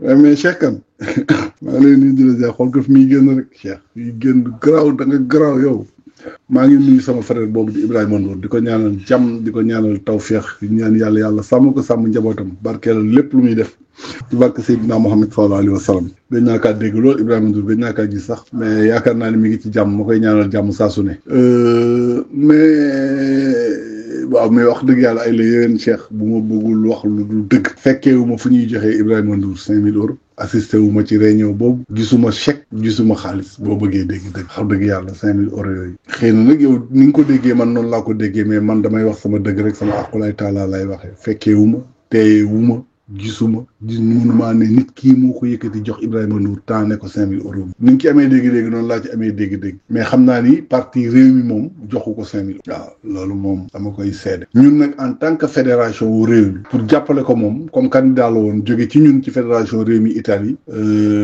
mais Cheikh Kane maa ngi lay nuyu di la ziar xool ko fi muy génn rek Cheikh muy génn garaaw da nga garaaw yow. maa ngi nuyu sama frère boobu di Ibrahima Ndour di ko ñaanal jàmm di ko ñaanal tawféex di ñaan yàlla sàmm ko sàmm njabootam barkeelal lépp lu muy def ci barke Seydina Mohamed sallallahu alayhi wa sallam. gëj naa kaa dégg lool Ibrahima Ndour gëj naa kaa gis sax mais yaakaar naa ne mi ngi ci jàmm ma koy ñaanal jàmm saa su ne. waaw mais wax dëgg yàlla ay la yéwén Cheikh bu ma bëggul wax lu dul dëgg. fekkeewu ma fu ñuy joxee Ibrahima Ndour 5000 euros. assisté wu ma ci réunion boobu gisuma chèque gisuma xaalis boo bëggee dégg dëgg xam dëgg yàlla 5000 euros yooyu xëy na nag yow ni nga ko déggee man noonu laa ko déggee mais man damay wax sama dëgg rek sama aqulay taala lay waxee fekkee wu ma teeye wu ma gisuma mënumaa ne nit kii moo ko yëkkati jox Ibrahima Ndour temps ne ko 5000 euros ni nga ci amee dégg-dégg noonu laa ci amee dégg-dégg mais xam naa ni parti réew mi moom joxu ko 5000 waaw loolu moom dama koy seede ñun nag en tant que fédération wu réew mi pour jàppale ko moom comme candidat la woon jóge ci ñun ci fédération réew mi Italie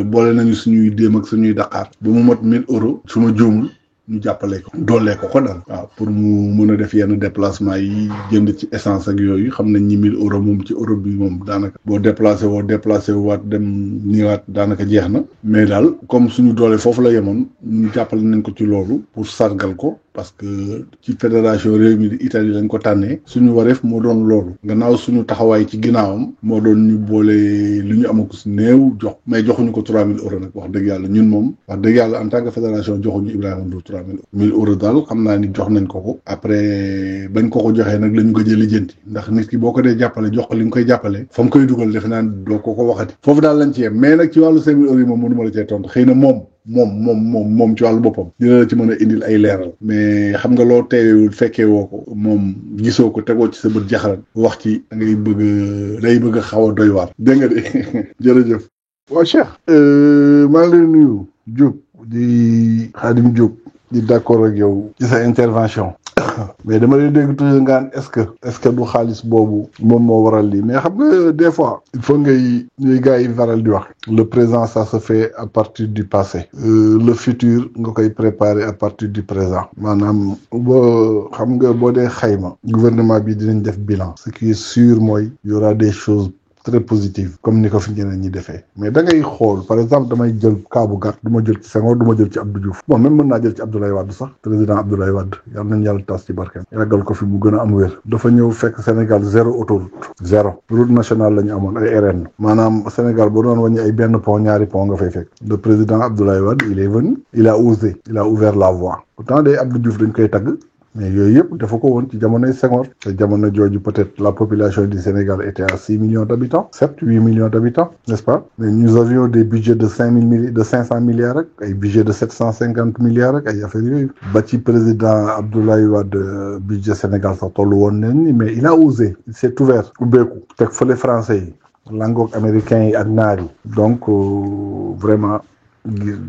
boole nañu suñuy déem ak suñuy Dakar ba mu mot 1000 euros su ma juumul ñu jàppale ko doolee ko daal waaw pour mu mën a def yenn déplacement yi jënd ci essence ak yooyu xam nañ ñi 1000 euros moom ci Europe bi moom daanaka boo déplacé waat dem ñëwaat daanaka jeex na mais daal comme suñu doole foofu la yemoon ñu jàppale nañ ko ci loolu pour sargal ko parce que ci fédération réew mi di Italie lañ ko tànnee suñu wareef moo doon loolu gannaaw suñu taxawaay ci ginnaawam moo doon ñu boole li ñu amaku si néew jox mais joxuñu ko 3000 euros nag wax dëgg yàlla ñun moom wax dëgg yàlla en tant que fédération joxuñu Ibrahima Ndour 3000 euros daal xam naa ni jox nañ ko après bañ ko joxee nag la ñu gëj a lijjanti ndax nit ki boo ko dee jàppale jox ko li nga koy jàppale fa mu koy dugal defe naa doo ko waxati foofu daal lañ ci yem mais nag ci wàllu 5000 euros yi moom mënu ma la cee tontu xëy na moom ci wàllu boppam dina la ci mën a indil ay leeral mais xam nga loo teewewul fekkee woo ko moom gisoo ko tegoo ci sa bët jaxaran wax ci da ngay bëgg a xaw a doy waar dégg nga de jërëjëf waaw Cheikh maa ngi lay nuyu Diop di Khadim Diop di d'accord ak yow ci sa intervention mais dama lay dégg toujours ngaan est-ce que du xaalis boobu moom moo waral lii mais xam nga des fois il faut ngay gars yi faral di wax le présent ça se fait à partir du passé le futur nga koy préparer à partir du présent maanaam boo xam nga boo dee xayma gouvernement bi dinañ def bilan ce qui est sûr mooy y aura des choses très positive comme ni ko fi ñeneen ñi defee mais da ngay xool par exemple damay jël cas bu gàtt du ma jël ci Senghor du ma jël ci Abdou Diouf bon même mën naa jël ci Abdoulaye Wade sax président Abdoulaye Wade yal nañ yàlla tas ci barkeem yàggal ko fi mu gën a am wér dafa ñëw fekk Sénégal zéro autoroute zéro route nationale la ñu amoon ay RN maanaam Sénégal boo doon wàññi ay benn pont ñaari pont nga fay fekk le président Abdoulaye Wade il est venu il a osé il a ouvert la voie pourtant day Abdou Diouf dañ koy tagg mais yooyu yëpp dafa ko woon ci jamonoy Senghor te jamono jooju peut-être la population du Sénégal était à 6 millions d'habitants 7-8 millions d'habitants n'est-ce pas mais nous avions des budgets de 500 milliards rek ay budget de 750 milliards rek ay affaires yooyu ba ci président Abdoulaye Wade budget Sénégal sax tollu woon nañ ni mais il a osé il s'est ouvert ubbeeku teg fële français yi langoog américains yi ak naar yi donc vraiment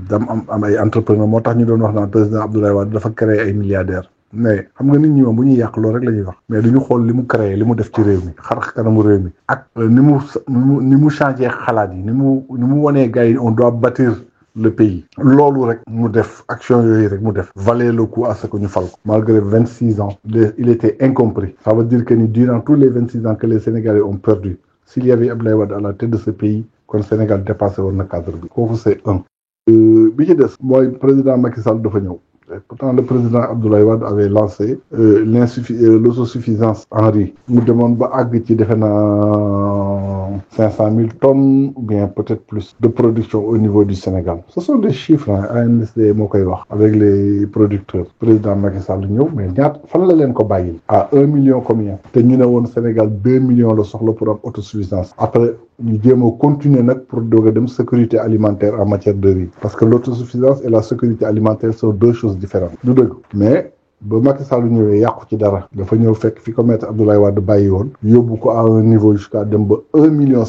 dam am ay entrepreneur moo tax ñu doon wax naan président Abdoulaye Wade dafa créer ay milliardaires mais xam nga nit ñi moom bu ñuy yàq loolu rek la ñuy wax mais duñu xool li mu créé li mu def ci réew mi xar kanamu réew mi ak ni mu changé xalaat yi ni mu wanee gars yi on doit bâtir le pays loolu rek mu def action yooyu rek mu def valait le coup à ce que ñu fal ko malgré 26 ans il était incompris ça veut dire que ni durant tous les 26 ans que les Sénégalais ont perdu s'il y avait Abdoulaye Wade à la tête de ce pays kon Sénégal dépassé woon na cadre bi kooku c'est un bi ci des mooy président Macky Sall dafa ñëw pourtant le président Abdoulaye Wade avait lancé l'autosuffisance en riz mu demoon ba àgg ci defe naa 500 000 tonnes ou bien peut-être plus de production au niveau du Sénégal ce sont des chiffres ANSD moo koy wax avec les producteurs président Macky Sall ñëw mais ñaata fan la leen ko bàyyil à 1 million combien te ñu ne woon Sénégal 2 millions la soxla pour am autosuffisance après ñu jéem a continuer nag pour doog a dem sécurité alimentaire en matière de riz parce que l'autosuffisance et la sécurité alimentaire sont deux choses différentes du dëgg mais ba Macky Sall ñëwee yàqu ci dara dafa ñëw fekk fi ko maître Abdoulaye Wade bàyyi woon yóbbu ko à un niveau jusqu'à dem ba 1,5 million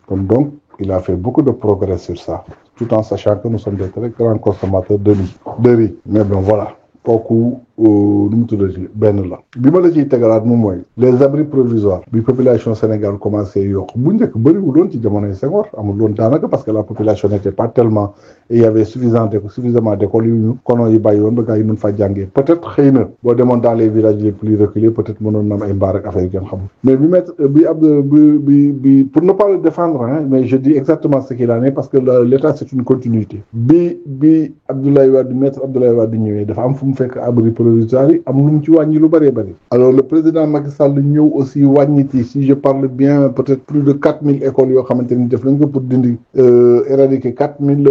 kon donc il a fait beaucoup de progrès sur ça tout en sachant que nous sommes des très grands consommateurs de riz mais bon voilà kooku nu mu tuddati benn la bi ma la ciy tegalaat moom mooy les abris provisoires bi population Sénégal commencé yokk bu njëkk bëriwul woon ci jamonoy Senghor amul woon daanaka parce que la population n'était pas tellement et il y avait suffisamment d'écoles yu ñu kono yi bàyyi woon ba gars yi mën faa jàngee peut-être xëy na boo demoon dans les villages les plus reculés peut-être mënoon na am ay mbaar ak affaire yu kenn xamul mais bi pour ne pas le défendre mais je dis exactement ce qu'il en est parce que l'État c'est une continuité bi maître Abdoulaye Wade ñëwee dafa am fu mu fekk abri provisoire yi am lu mu ci wàññi lu bëree bëri alors le président Macky Sall ñëw aussi wàññiti si je parle bien peut-être plus de 4000 écoles yoo xamante ni def nañ ko pour dindi éradiquer 4000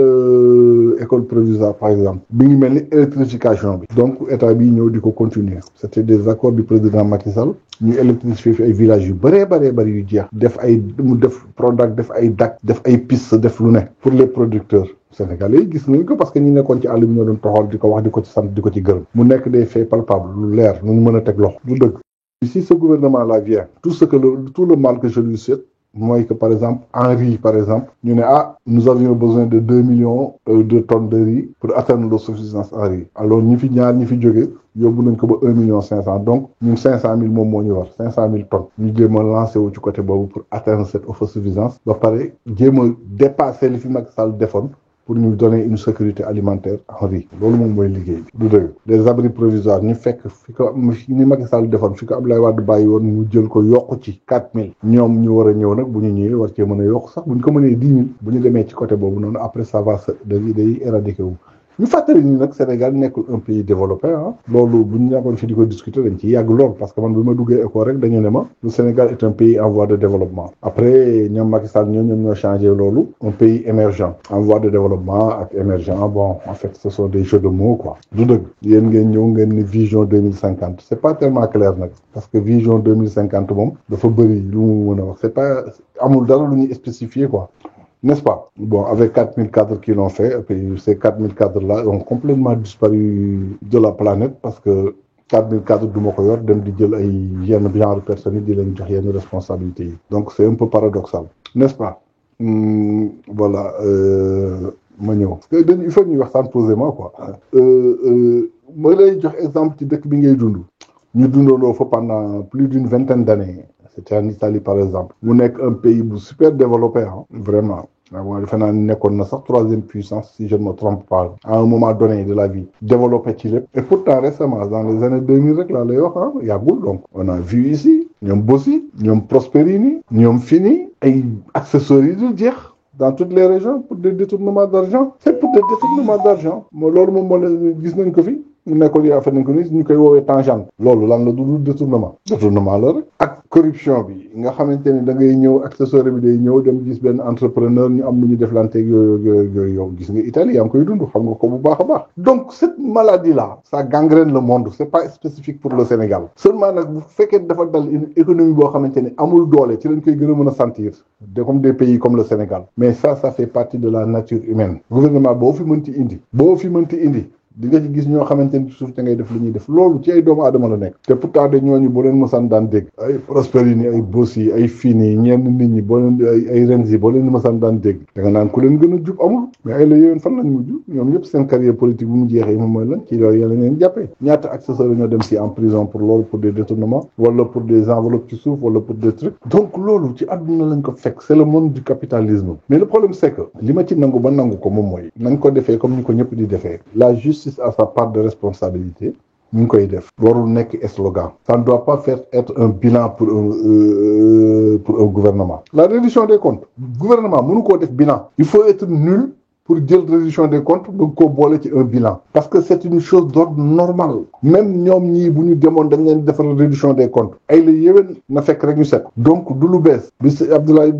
écoles provisoires par exemple bi ngi mel ni électrification bi donc état bi ñëw di ko continuer c'était des accords du président Macky Sall ñu électrifier fi ay villages yu bëree bëri yu jeex def Prodac def ay DAC def ay piste def lu ne pour les producteurs sénégalais yi gis nañ ko parce que ñi nekkoon ci àll bi ñoo doon toxal di ko wax di ko ci sant di ko ci gërëm mu nekk des faits palpables lu leer nu mën a teg loxo du dëgg si ce gouvernement là vient tout le mal que je lui souhaite mooy que par exemple en riz par exemple ñu ne nous avions besoin de 2 millions de tonnes de riz pour atteindre l'autosuffisance en riz alors ñi fi jóge yóbbu nañ ko ba 1 million 500 donc ñun 500 000 moom moo ñu war 500 000 tonnes ñu jéem a lancé wu ci côté boobu pour atteindre cette autosuffisance ba pare jéem a dépasser li fi Macky Sall defoon pour ñu donner une sécurité alimentaire en riz loolu moom mooy liggéey bi du dëgg des abris provisoires ñu fekk ni Macky Sall defoon fi ko Abdoulaye Wade bàyyi woon ñu jël ko yokk ci 4000 ñoom ñu war a ñëw nag bu ñu ñëwee war cee mën a yokk sax bu ñu ko mënee 10 000 bu ñu demee ci côté boobu noonu après ça va day éradiquer wu ñu fàttali ni nag Sénégal nekkul un pays développé loolu bu ñu ñàkkoon fi di ko discuter dañ ciy yàgg lool parce que man bi ma duggee école rek dañu ne ma le Sénégal est un pays en voie de développement après ñoom Macky Sall ñoo changé loolu un pays émergent en voie de développement ak émergent bon en fait ce sont des jeux de mots quoi du dëgg yéen ngeen ñëw ngeen ni vision 2050 c'est pas tellement clair nag parce que vision 2050 moom dafa bëri lu mu mën a wax c'est pas amul dara lu ñuy spécifier quoi n'est-ce pas? Bon, avec 4000 cadres qui l'ont fait, et puis ces 4000 cadres-là ont complètement disparu de la planète parce que 4000 cadres du ma ko yor dem di jël ay yenn genre de personnes yi di leen jox yenn responsabilités yi. Donc c'est un peu paradoxal, n'est-ce pas? Voilà, ma ñëw. Il faut ñuy waxtaan posément quoi. Ma lay jox exemple ci dëkk bi ngay dund. Ñu dundandoo fa pendant plus d'une vingtaine d'années. C'était en Italie par exemple. Mu nekk un pays bu super développé vraiment. waaw defe naa nekkoon na sax troisième puissance si je ne me trompe pas à un moment donné de la vie développé ci lépp et pourtant récemment dans les années 2000 rek laa lay wax yàggul donc on a vu ici ñoom Bossi ñoom Prosperini ñoom Fini ay accessoires yi dul jeex dans toutes les régions pour des détournements d'argent c'est pour des détournements d'argent moo loolu moom moo la gis nañ ko fi mu nekkoon yaa fa nañ ko ni ñu koy woowee tangente loolu lan la du détournement la rek ak corruption bi nga xamante ni da ngay ñëw accessoire bi day ñëw dem gis benn entrepreneur ñu am lu ñu deflanteeg yooyu yow gis nga Italie yaa ngi koy dund xam nga ko bu baax a baax donc cette maladie là ça gangrène le monde c'est pas spécifique pour le Sénégal seulement nag bu fekkee dafa dal une économie boo xamante ni amul doole ci lañ koy gën a mën a sentir comme des pays comme le Sénégal mais ça fait partie de la nature humaine gouvernement boo fi mënti indi di nga ci gis ñoo xamante ni suuf te ngay def li ñuy def loolu ci ay doomu aadama la nekk te pourtant de ñooñu boo leen mësaan daan dégg ay Prosperini ay Bossi ay Fini ñenn nit ñi boo leen ay Renzi boo leen mësaan daan dégg da nga naan ku leen gën a jub amul mais ay la yowén fan lañ mujj ñoom ñëpp seen carrière politique bu mu jeexee moom mooy lan ci loolu yéen leen jàppee ñaata accessoires ñoo dem si en prison pour loolu pour des détournements wala pour des enveloppes ci suuf wala pour des trucs donc loolu ci àdduna lañ ko fekk c'est le monde du capitalisme mais le problème c'est que li ma ci nangu ba nangu ko moom mooy nañ ko defee comme ni ko ñëpp di defee la justice à sa part de responsabilité ñu ngi koy def warul nekk slogan ça ne doit pas être un bilan pour un gouvernement la reddition des comptes gouvernement mënu koo def bilan il faut être nul pour jël reddition des comptes bëgg koo boole ci un bilan parce que c'est une chose d'ordre normal même ñoom ñii bu ñu demoon dañ leen defar reddition des comptes ay la yéwén na fekk rek ñu set donc du lu bees bi Abdoulaye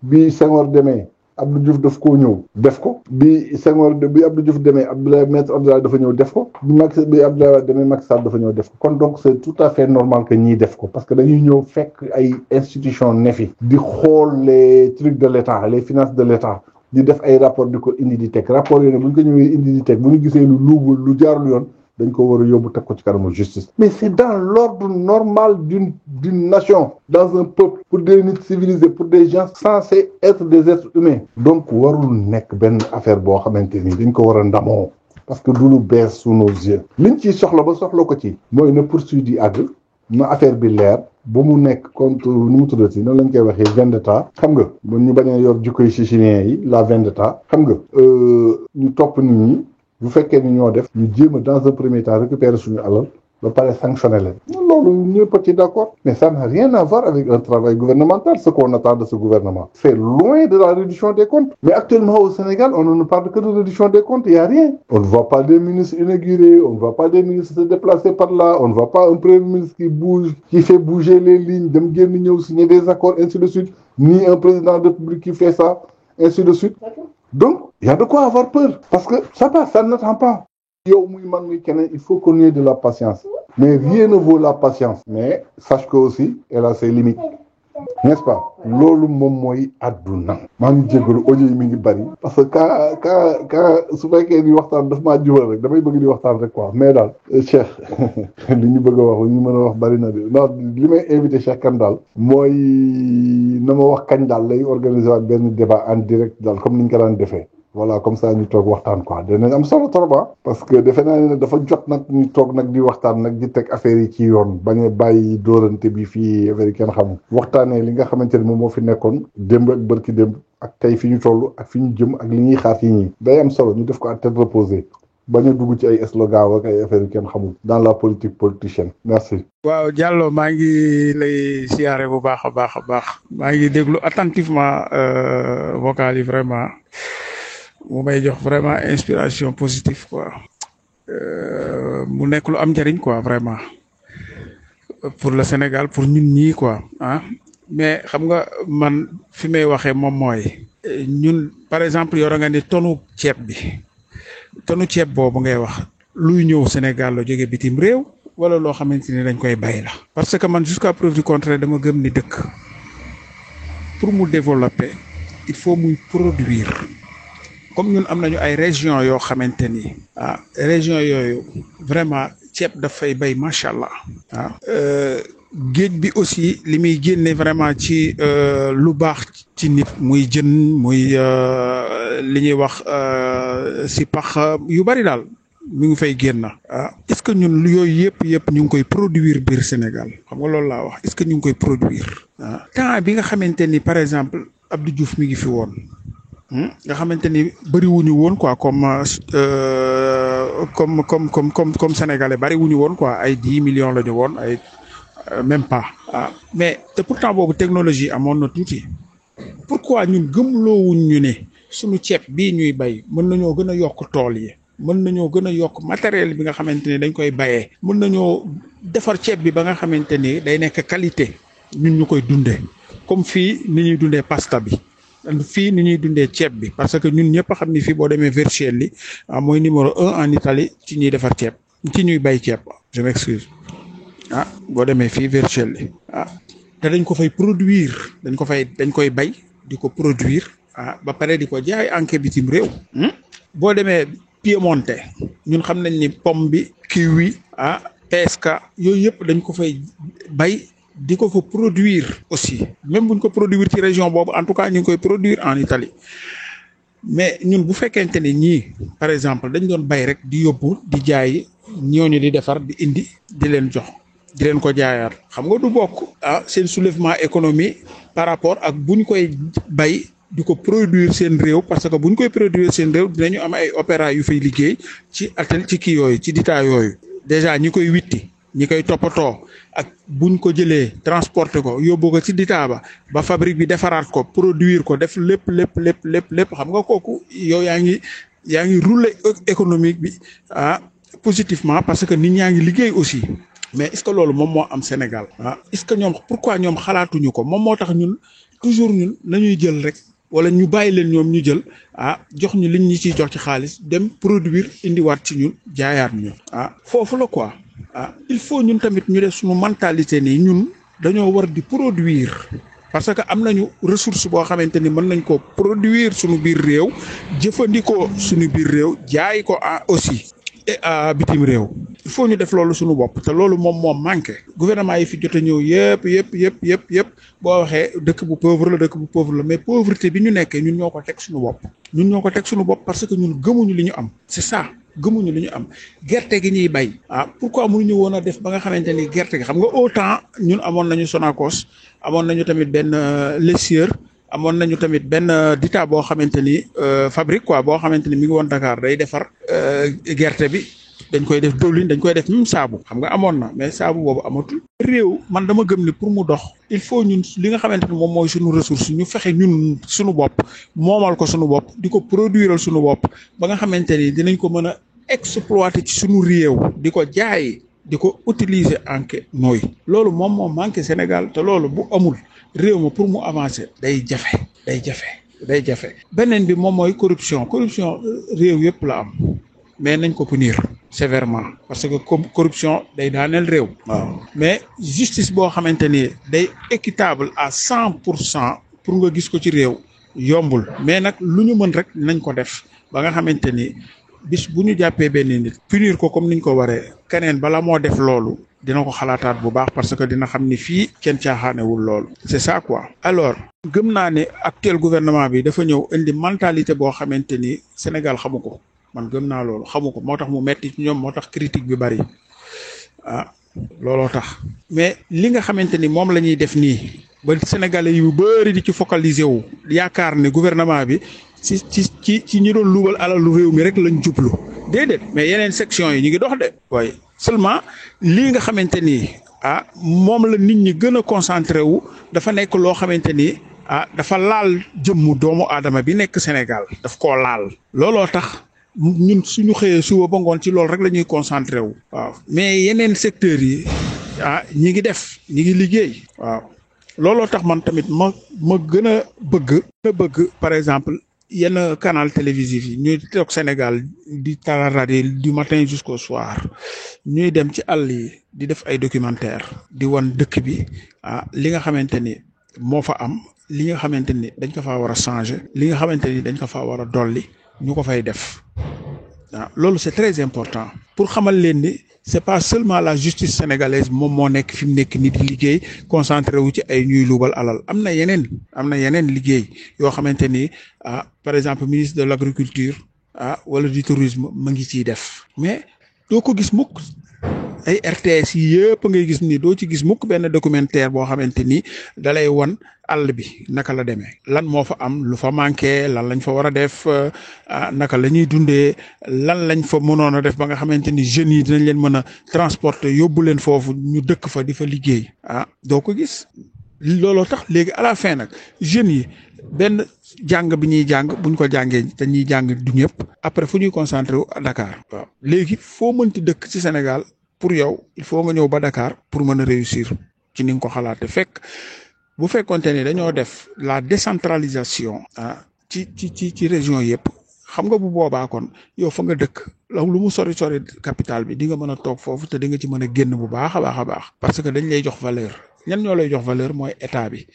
bi Senghor demee Abdou Diouf daf koo ñëw def ko bi Abdou Diouf demee maître Abdoulaye dafa ñëw def ko bi Abdoulaye demee Macky Sall dafa ñëw def ko kon donc c'est tout à fait normal que ñiy def ko parce que dañuy ñëw fekk ay institutions nefi di xool les trucs de l'État les finances de l'État di def ay rapport di ko indi di teg rapport yooyu ne bu ñu ko ñëwee indi di teg bu ñu gisee lu luubul lu jaarul yoon dañ ko war a yóbbu teg ko ci kanamu justice mais c'est dans l'ordre normal d'une nation dans un peuple pour des nit civilisés pour des gens censés être des êtres humains donc warul nekk benn affaire boo xamante ni dañ ko war a ndamoo parce que du lu bees sous nos yeux liñ ciy soxla ba soxla ko ci mooy na poursuite yi àgg na affaire bi leer ba mu nekk contre nu mu tuddati noonu lañ koy waxee vendetta xam nga ba ñu bañ a yor jikkoy chichinien yi la vendetta xam nga ñu topp nit ñi bu fekkee ni ñoo def ñu jéem a dans un premier temps récupérer suñu alal ba pare sanctionner leen loolu ñëpp ci d'accord mais ça n'a rien à voir avec un travail gouvernemental ce qu'on attend de ce gouvernement c'est loin de la réduction des comptes mais actuellement au Sénégal on ne parle que de réduction des comptes il y a rien on ne voit pas des ministres inaugurés on ne voit pas des ministres se déplacer par là on ne voit pas un premier ministre qui bouge qui fait bouger les lignes dem génn ñëw signer des accords ainsi de suite ni un président de République qui fait ça ainsi de suite donc il y a de quoi avoir peur parce que ça passe ça n'attend pas yow muy man muy keneen il faut qu'on ait de la patience mais rien ne vaut la patience mais sache que aussi elle a ses limites n'est-ce pas loolu moom mooy àdduna maa ngi jégalu audio yi mi ngi bari parce que ka su fekkee ni waxtaan daf maa jubal rek damay bëgg di waxtaan rek quoi mais daal Cheikh li ñu bëgg a wax li ñu mën a wax bari na de non li may invité Cheikh Kane daal mooy na ma wax kañ daal lay organiser waat benn débat en direct daal comme ni ñu ko daan defee voilà comme ça ñu toog waxtaan quoi dinañ am solo trop parce que defe naa ne dafa jot nag ñu toog nag di waxtaan nag di teg affaire yi ci yoon bañ a bàyyi dóorante bi fii affaire yi kenn xamul waxtaanee li nga xamante ne moom moo fi nekkoon démb ak bërki démb ak tey fi ñu toll ak fi ñu jëm ak li ñuy xaar ci ñi day am solo ñu def ko à tête reposée bañ a dugg ci ay slogan ak ay affaire yi kenn xamul dans la politique politicienne merci. waaw Diallo maa ngi lay siyaare bu baax a baax a baax maa ngi déglu attentivement vocal yi vraiment. mu may jox vraiment inspiration positive quoi mu nekk lu am njëriñ quoi vraiment pour le Sénégal pour ñun ñii quoi ah mais xam nga man fi may waxee moom mooy ñun par exemple yoro nga ni tonu ceeb boobu ngay wax luy ñëw Sénégal la jóge bitim réew wala loo xamante ni dañ koy bay la parce que man jusqu'à preuve du contraire dama gëm ni dëkk pour mu développer il faut muy produire comme ñun am nañu ay région yoo xamante ni région yooyu vraiment ceeb dafay bay macha allah géej bi aussi li muy génne vraiment ci lu baax ci nit muy jën muy li ñuy wax si pax yu bari daal mi ngi fay génn est-ce que ñun yooyu yëpp ñu ngi koy produire biir Sénégal xam nga loolu laa wax est-ce que ñu ngi koy produire temps bi nga xamante ni par exemple Abdou Diouf mi ngi fi woon nga xamante ni bëri wuñu woon quoi comme sénégalais bëri wuñu woon quoi ay 10 millions la ñu woon ay même pas mais te pourtant boobu technologie amoon na tuuti pourquoi ñun gëmloowuñ ñu ne suñu ceeb bii ñuy bay mën nañoo gën a yokk tool yi mën nañoo gën a yokk matériel bi nga xamante ni dañ koy bayee mën nañoo defar ceeb bi ba nga xamante ni day nekk qualité ñun ñu koy dundee comme fii ni ñuy dundee pasta bi fii ni ñuy dundee ceeb bi parce que ñun ñëpp a xam ni fii boo demee Vercelli mooy numéro 1 en Italie ci ñuy defar ceeb ci ñuy bay ceeb je m'excuse boo demee fii Vercelli te dañ ko fay produire dañ koy bay di ko produire ba pare di ko jaay enquête bitim réew boo demee Piemonte ñun xam nañ ni pomme bi kiwi pesca yooyu yëpp dañ ko fay bay di ko fa produire aussi même buñ ko produire ci région boobu en tout cas ñu ngi koy produire en Italie mais ñun bu fekkente ni ñii par exemple dañ doon bay rek di yóbbu di jaay ñooñu di defar di indi di leen jox di leen ko jaayaat xam nga du bokk seen soulèvement économie par rapport ak buñ koy bay di ko produire seen réew parce que buñ koy produire seen réew dinañu am ay opéra yu fay liggéey ci atel ci kii yooyu ci dita yooyu déjà ñi koy witti ñi koy toppatoo ak buñ ko jëlee transporter ko yóbbu ko ci dita ba fabrique bi defaraat ko produire ko def lépp xam nga kooku yow yaa ngi rouler économique bi positivement parce que nit ñaa ngi liggéey aussi mais est-ce que loolu moom moo am Sénégal est-ce que ñoom pourquoi ñoom xalaatuñu ko moom moo tax ñun toujours ñun nañuy jël rek wala ñu bàyyi leen ñoom ñu jël jox ñu liñ ñu ciy jox ci xaalis dem produire indiwaat ci ñun jaayaat ñu foofu la quoi il faut ñun tamit ñu def suñu mentalité nii ñun dañoo war di produire parce que am nañu ressource boo xamante ni mën nañ ko produire suñu biir réew jëfandikoo suñu biir réew jaay ko aussi bitim réew il faut ñu def loolu suñu bopp te loolu moom moo manqué gouvernement yi fi jot a ñëw yëpp boo waxee dëkk bu pauvre la mais pauvreté bi ñu nekkee ñun ñoo ko teg suñu bopp parce que ñun gëmuñu li ñu am c'est ça gëmuñu lu ñu am gerte gi ñuy bay pourquoi mënuñu woon a def ba nga xamante ni gerte gi xam nga autant ñun amoon nañu Sonacos amoon nañu tamit benn Lessieur amoon nañu tamit benn Dita boo xamante ni fabrique quoi boo xamante ni mi ngi woon Dakar day defar gerte bi dañ koy def diwlin dañ koy def même saabu xam nga amoon na mais saabu boobu amatul. réew man dama gëm ni pour mu dox il faut ñun li nga xamante ni moom mooy suñu ressource ñu fexe ñun suñu bopp moomal ko suñu bopp di ko produire suñu bopp ba nga xamante ni dinañ ko mën a exploiter ci suñu réew di ko jaay di ko utiliser en nooy loolu moom moo manqué Sénégal te loolu bu amul réew ma pour mu avancer day jafe. beneen bi moom mooy corruption réew yëpp la am mais nañ ko punir sévèrement parce que corruption day daaneel réew. waaw mais justice boo xamante ni day équitable à 100% pour nga gis ko ci réew yombul mais nag lu ñu mën rek nañ ko def ba nga xamante ni bis bu ñu jàppee benn nit punir ko comme niñ ko waree keneen bala moo def loolu dina ko xalaataat bu baax parce que dina xam ni fii kenn caaxaanewul loolu c'est ça quoi. alors gëm naa ne actuel gouvernement bi dafa ñëw indi mentalité boo xamante ni Sénégal xamu ko. man gëm naa loolu xamu ko moo tax mu metti ci ñoom moo tax critique bi bari looloo tax mais li nga xamante ni moom la ñuy def nii ba sénégalais yu bari di ci focaliser wu yaakaar ne gouvernement bi ci ñi doon luubal alalu réew mi rek lañ jublu déedéet mais yeneen section yi ñu ngi dox de waaye seulement lii nga xamante ni moom la nit ñi gën a concentré wu dafa nekk loo xamante ni dafa laal jëmmu doomu aadama bi nekk Sénégal daf koo laal looloo tax ñun suñu xëyee suba ba ngoon ci loolu rek la ñuy concentré wu. waaw mais yeneen secteurs yi ñi ngi liggéey. waaw looloo tax man tamit ma gën a bëgg par exemple yenn canal télévisif yi ñuy toog Sénégal di taal rajo du matin jusqu'au soir ñuy dem ci àll yi di def ay documentaire di wan dëkk bi li nga xamante ni moo fa am li nga xamante ni dañ ko faa war a changer li nga xamante ni dañ ko faa war a dolli ñu ko fay def loolu c'est très important pour xamal leen ni c'est pas seulement la justice sénégalaise moom moo nekk fi mu nekk ni di liggéey concentré wu ci ay ñuy luubal alal am na yeneen liggéey yoo xamante ni par exemple ministre de l'agriculture wala du tourisme ma ngi ciy def mais doo ko gis mukk ay RTS yi yëpp ngay gis ni doo ci gis mukk benn documentaire boo xamante ni dalay wan àll bi naka la demee lan moo fa am lu fa manqué lan lañ fa war a def naka la ñuy dundee lan lañ fa mënoon a def ba nga xamante ni jeunes yi dinañ leen mën a transporter yóbbu leen foofu ñu dëkk fa di fa liggéey doo ko gis looloo tax léegi à la fin nag jeunes yi benn jàng bi ñuy jàng buñ ko jàngee te ñuy jàng du ñëpp après fu ñuy concentré wu à Dakar. waaw léegi foo mënti dëkk ci Sénégal pour yow il faut nga ñëw ba Dakar pour mën a réussir ci ni nga ko xalaate fekk bu fekkonte ni dañoo def la décentralisation ci région yëpp xam nga bu boobaa kon yow fa nga dëkk lu mu sori capitale bi di nga mën a toog foofu te di nga ci mën a génn bu baax a baax parce que dañ lay jox valeur ñan ñoo lay jox valeur mooy état bi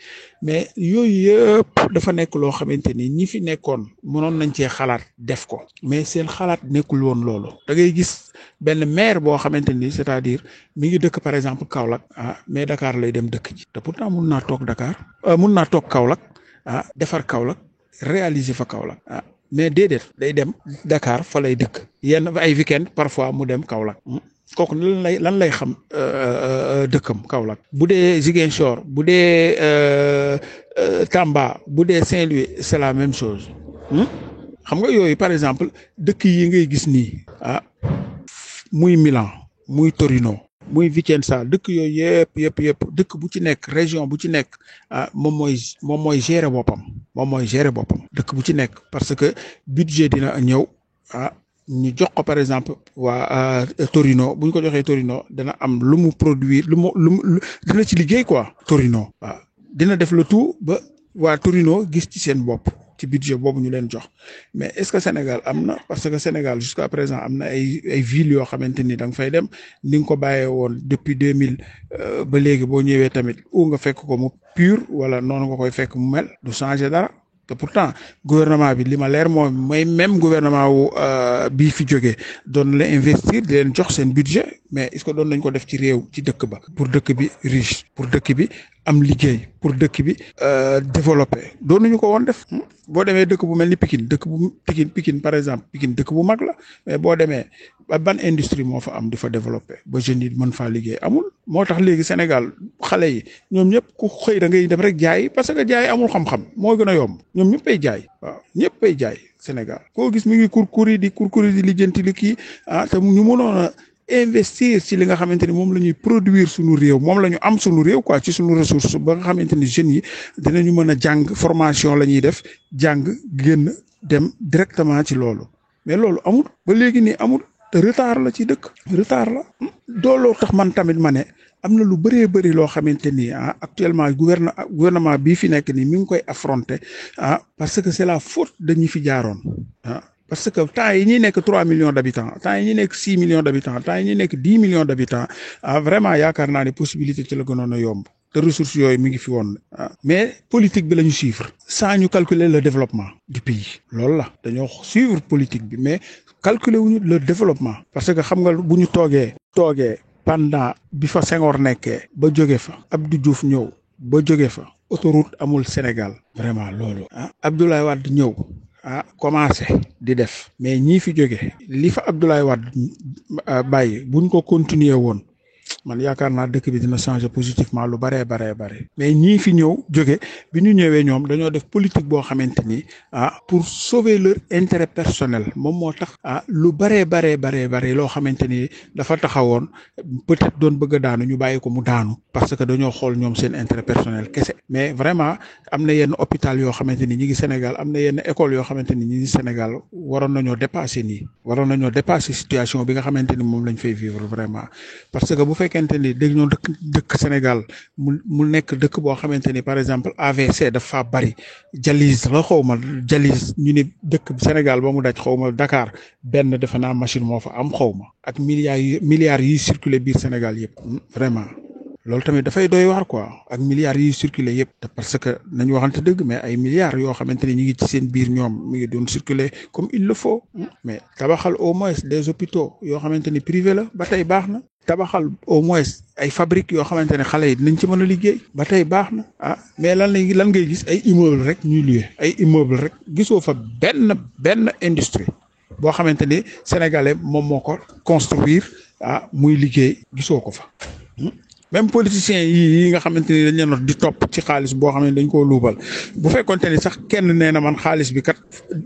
mais yooyu yëpp dafa nekk loo xamante ni ñi fi nekkoon mënoon nañ cee xalaat def ko mais seen xalaat nekkul woon loolu da ngay gis benn maire boo xamante ni c'est-à-dire mi ngi dëkk par exemple Kaolack mais Dakar lay dem dëkk ji te pourtant mun naa toog Dakar mun naa toog Kaolack defar Kaolack réaliser fa Kaolack mais déedéet day dem Dakar fa lay dëkk yenn ay week-end parfois mu dem Kaolack kooku lan lay xam dëkkam Kaolack bu dee Ziguinchor bu dee Tamba bu dee Saint-Louis c'est la même chose xam nga yooyu par exemple dëkk yi ngay gis nii muy Milan muy Torino muy Vicenza dëkk yooyu yëpp dëkk bu ci nekk région bu ci nekk moom mooy gérer boppam dëkk bu ci nekk parce que budget dina ñëw ñu jox ko par exemple waa Torino bu ñu ko joxee Torino dana am lu mu produire lu mu dina ci liggéey quoi Torino waaw dina def le tout ba waa Torino gis ci seen bopp ci budget boobu ñu leen jox mais est-ce que Sénégal am na parce que Sénégal jusqu'à présent am na ay villes yoo xamante ni da nga fay dem ni nga ko bàyyee woon depuis 2000 ba léegi boo ñëwee tamit nga fekk ko mu pur wala noonu nga koy fekk mu mel du changer dara te pourtant gouvernement bi li ma leer moom mooy même gouvernement wu bii fi jógee doon la investir di leen jox seen budget mais est-ce que doon nañ ko def ci réew ci dëkk ba pour dëkk bi riche pour dëkk bi am liggéey pour dëkk bi développé doon nañu ko woon def. boo demee dëkk bu mel ni Pikine Pikine par exemple Pikine dëkk bu mag la mais boo demee ban industrie moo fa am di fa développé ba jeunes yi mën faa liggéey amul. moo tax léegi Sénégal xale yi ñoom ñëpp ku xëy da ngay dem rek jaay parce que jaay amul xam-xam moo gën a yomb ñoom ñëppay jaay waaw ñëppay jaay Sénégal koo gis mi ngi kurkuri di lijjanti li kii te ñu mënoon a investir ci li nga xamante ni moom la ñuy produire suñu réew moom la ñu am suñu réew quoi ci suñu ressource ba nga xamante ni jeunes yi dinañu mën a jàng formation la ñuy def jàng génn dem directement ci loolu mais loolu amul ba léegi nii amul te retard la ci dëkk retard la dooloo tax man tamit ma ne am na lu bëree bëri loo xamante ni actuellement gouvernement bii fi nekk nii mi ngi koy affronter parce que c'est la faute de ñi fi jaaroon parce que temps yi ñuy nekk 3 millions d'habitants temps yi ñuy nekk 6 millions d'habitants temps yi ñuy nekk 10 millions d'habitants vraiment yaakaar naa ne possibilité ci la gënoon a yomb te ressources yooyu mi ngi fi woon mais politique bi la ñu suivre sans ñu calculer le développement du pays loolu la dañoo suivre politique bi mais calculer wuñu le développement parce que xam nga bu ñu toogee pendant bi fa Senghor nekkee ba jóge fa Abdou Diouf ñëw ba jóge fa autoroute amul Sénégal vraiment loolu Abdoulaye Wade ñëw commencé di def mais ñii fi jóge li fa Abdoulaye Wade bàyyi buñ ko continuer woon man yaakaar naa dëkk bi dina changer positivement lu baree mais ñii fi ñëw jóge bi ñu ñëwee ñoom dañoo def politique boo xamante ni pour sauver leur intérêt personnel moom moo tax lu baree loo xamante ni dafa taxawoon peut-être doon bëgg a daanu ñu bàyyi ko mu daanu parce que dañoo xool ñoom seen intérêt personnel kese mais vraiment am na yenn hôpital yoo xamante ni ñi ngi Sénégal am na yenn école yoo xamante ni ñi ngi Sénégal waroon nañoo dépasser situation bi nga xamante ni moom lañ fay vivre vraiment parce que bu fekkente ni dañoo dëkk Sénégal mu nekk dëkk boo xamante ni par exemple AVC dafa bari dialyse la xawma dialyse ñu ni dëkk Sénégal ba mu daj xawma Dakar benn defe naa machine moo fa am xawma ak milliards yi circuler biir Sénégal yëpp vraiment loolu tamit dafay doy waar quoi ak milliards yi circuler yëpp parce que nañu waxante dëgg mais ay milliards yoo xamante ni ñu ngi ci seen biir ñoom mi ngi doon circuler comme il le faut mais tabaxal au moins des hôpitaux yoo xamante ni privé la ba tey baax na tabaxal au moins ay fabriques yoo xamante ne xale yi dinañ ci mën a liggéey ba tey baax na mais lan ngay gis ay immeuble rek ñuy louer ay immeuble rek gisoo fa benn industrie boo xamante ni sénégalais moom moo ko construire muy liggéey gisoo ko fa même politiciens yi nga xamante ni dañ leen di topp ci xaalis boo xam ne dañ koo luubal bu fekkonte ni sax kenn nee na man xaalis bi kat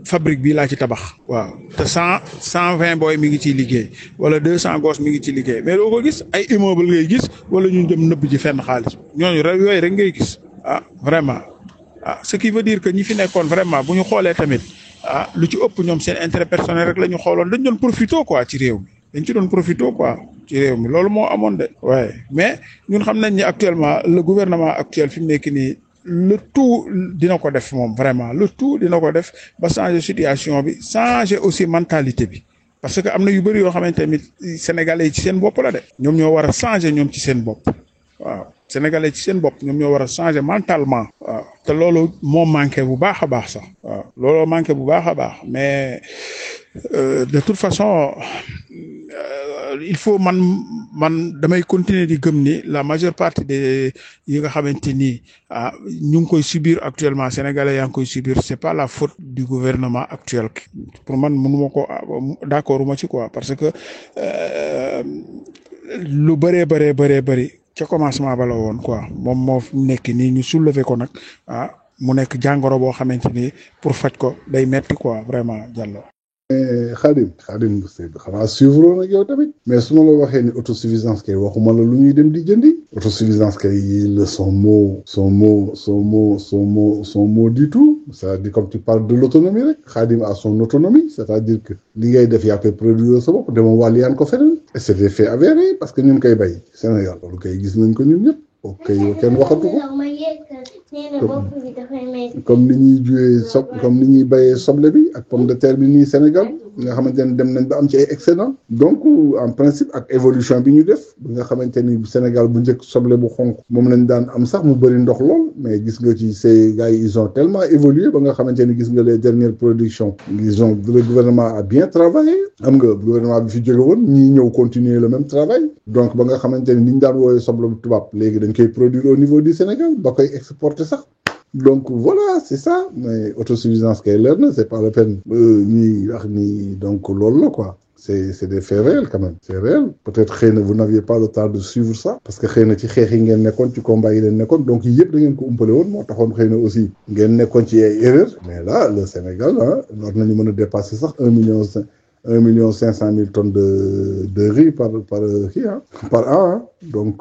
fabrique bi laa ci tabax waaw te 120 booy mi ngi ciy liggéey wala 200 gos mi ngi ci liggéey mais doo ko gis ay immeuble ngay gis wala ñu dem nëbb ji fenn xaalis ñooñu rek yooyu rek ngay gis vraiment ce qui veut dire que ñi fi nekkoon vraiment bu ñu xoolee tamit lu ci ëpp ñoom seen intérêt personnel rek la ñu xooloon dañ doon profité quoi ci réew mi dañ ci doon profité quoi ci réew mi loolu moo amoon de waaye mais ñun xam nañ ni actuellement le gouvernement actuel fi mu nekk nii le tout dina ko def moom vraiment le tout dina ko def ba changer situation bi changer aussi mentalité bi parce que am na yu bëri yoo xamante ni sénégalais yi ci seen bopp la de ñoom ñoo war a changer ñoom ci seen bopp waaw sénégalais ci seen bopp ñoom ñoo war a changer mentalement waaw te loolu moo manqué bu baax a baax sax waaw looloo manqué bu baax a baax mais de toute façon il faut man damay continuer di gëm ni la majeure partie des yi nga xamante ni ñu ngi koy subir actuellement sénégalais yaa ngi koy subir c'est pas la faute du gouvernement actuel pour man mënuma ko d'accord uma ci quoi parce que lu bëree ca commencement ba la woon quoi moom moo nekk nii ñu soulever ko nag mu nekk jàngoro boo xamante ni pour faj ko day metti quoi vraiment Diallo. Khadim xanaa suivre nag yow tamit mais su ma la waxee ni autosuffisance kay waxuma la lu ñuy dem di jëndi autosuffisance kay son mot du tout c'est-à-dire comme tu parles de l'autonomie rek Khadim a son autonomie c'est-à-dire que li ngay def yaa koy produire sa bopp dama wàll yaan ko feneen et c'est des faits avérés parce que ñun koy bay Sénégal loolu kay gis nañ ko ñun ñëpp ok kenn waxatu ko comme ni ñuy juyee comme ni ñuy bayee soble bi ak pomme de terre bi nii Sénégal nga xamante ni dem nañ ba am ci ay excédent donc en principe ak évolution bi ñu def bi nga xamante ni Sénégal bu njëkk soble bu xonq moom lañ daan am sax mu bëri ndox lool mais gis nga ci ces gars yi ils ont tellement évolué ba nga xamante ni gis nga les dernières productions le gouvernement a bien travaillé xam nga gouvernement bi fi jóge woon ñii ñëw continuer le même travail donc ba nga xamante ni ñu daan woowee soble bu tubaab léegi dañ koy produire au niveau du Sénégal ba koy exporter sax donc voilà c'est ça mais autosuffisance kay leer na c'est pas la peine ñuy wax ni donc loolu la quoi c'est des faits réels quand même c'est réel peut-être xëy na vous n'aviez pas le temps de suivre ça parce que xëy na ci xeex yi ngeen nekkoon ci combat yi leen nekkoon donc yëpp da ngeen ko umpale woon moo taxoon xëy na aussi ngeen nekkoon ci ay erreurs mais là le Sénégal war nañu mën a dépasser sax 1,5 million de riz par an donc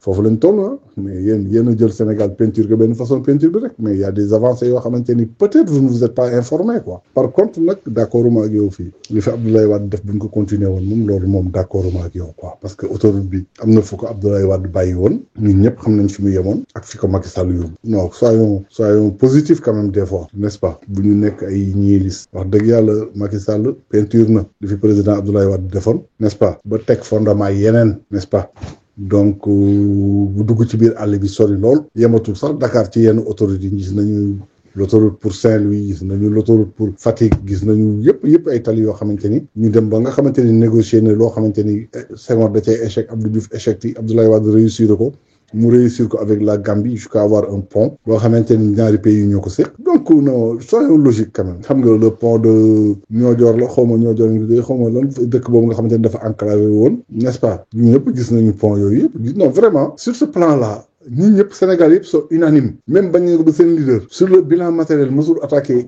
foofu lañ toll mais yéen a jël Sénégal peinture que benn façon peinture bi rek mais il y a des avancées yoo xamante ni peut-être vous ne vous êtes pas informé quoi par contre nag d'accord ma ak yow fii li fi Abdoulaye Wade def bu ñu ko continuer woon moom loolu moom d'accord ma ak yow quoi parce que autoroute bi am na fu ko Abdoulaye Wade bàyyi woon ñun ñëpp xam nañ fi mu yemoon ak fi ko Macky Sall yóbbu non soyons positifs quand même des fois n'est-ce pas bu ñu nekk ay ñiilis wax dëgg yàlla Macky Sall peinture na li fi président Abdoulaye Wade defoon n'est-ce pas ba teg fondement yeneen n'est-ce pas donc bu dugg ci biir àll bi sori lool yematul sax Dakar ci yenn autoroute yi gis nañu l'autoroute pour Saint-Louis gis nañu l'autoroute pour Fatick gis nañu yëpp ay tali yoo xamante ni ñu dem ba nga xamante ni négocier ne loo xamante ni Senghor da cay échec Abdou Diouf échec yi Abdoulaye Wade réussir ko mu réussir ko avec la Gambie jusqu'à avoir un pont boo xamante ni ñaari pays ñoo ko séq donc non soyons logique quand même xam nga le pont de Niodior la xaw ma Niodior ngi xaw ma lan dëkk boobu nga xamante ni dafa enclavé woon n'est-ce pas ñu ñëpp gis nañu pont yooyu yëpp non vraiment sur ce plan là ñun ñëpp Sénégal yëpp sont unanimes même bañ nga ba seen leader sur le bilan matériel mosul attaqué